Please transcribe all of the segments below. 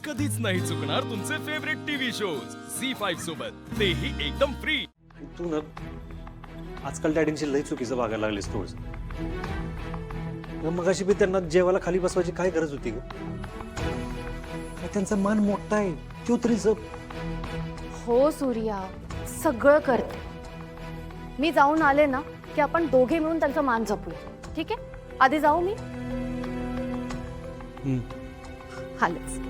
कधीच नाही चुकणार तुमचे फेवरेट टीव्ही शोज झी5 सोबत, तेही एकदम फ्री. तू ना आजकाल डॅडींची लई चुकीचं वागायला लागलीस तू. मग अशी बी त्यांना जेवायला खाली बसवायची काय गरज होती ग? त्यांचा मान मोठा आहे, तो तरी जप. हो सूर्या, सगळं करते मी. जाऊन आले ना की आपण दोघे मिळून त्यांचा मान जपूया, ठीक आहे? आधी जाऊ मी. हालच.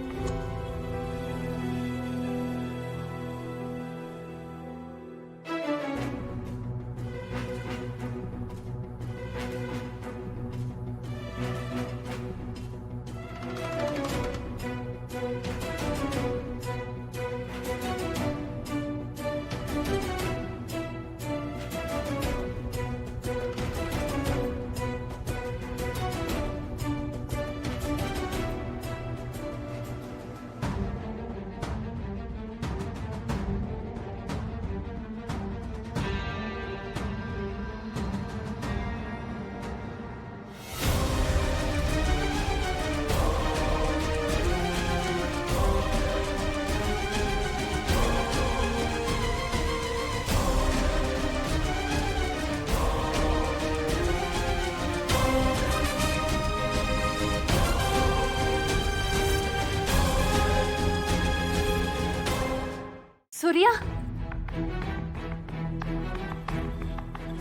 सूर्या,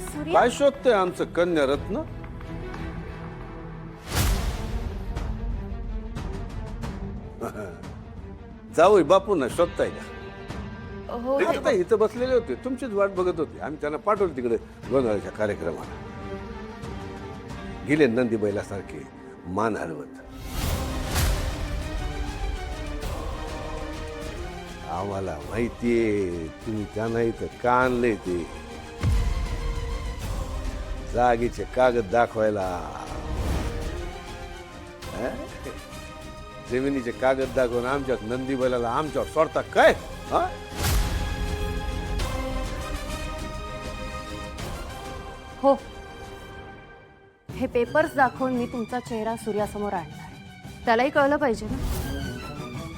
सूर्या, काय शोधतंय आमचं कन्या रत्न? जाऊ बापू ना शोधताय का? हो ते आता इथं बसलेले होते, तुमचीच वाट बघत होते. आम्ही त्यांना पाठवलं तिकडे गोंधळाच्या कार्यक्रमाला. गेले नंदी बैलासारखे मान हलवत. आम्हाला माहितीये तुम्ही त्यांना इथं का आणलंय ते. जागेचे कागद दाखवायला. जमिनीचे कागद दाखवून आमच्यात नंदी बैलाला आमच्यावर सोडता काय? हा? हो, हे पेपर्स दाखवून मी तुमचा चेहरा सूर्यासमोर आणणार. त्यालाही कळलं पाहिजे ना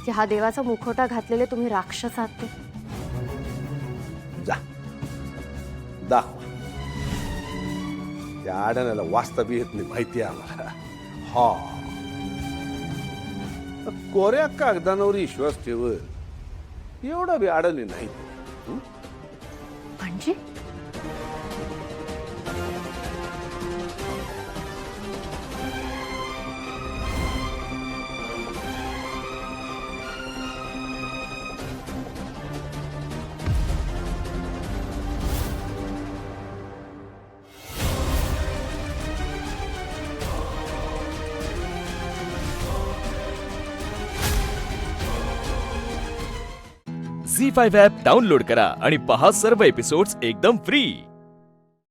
की हा देवाचा मुखवटा घातलेले तुम्ही राक्षस आहात ते. जा दाखवा. त्या आडाण्याला वाचता बी येत नाही, माहिती आहे आम्हाला. हा, कोऱ्या कागदांवर विश्वास ठेवल एवढा बी आडाणी नाही. म्हणजे झी5 ॲप डाउनलोड करा आणि पहा सर्व एपिसोड्स एकदम फ्री.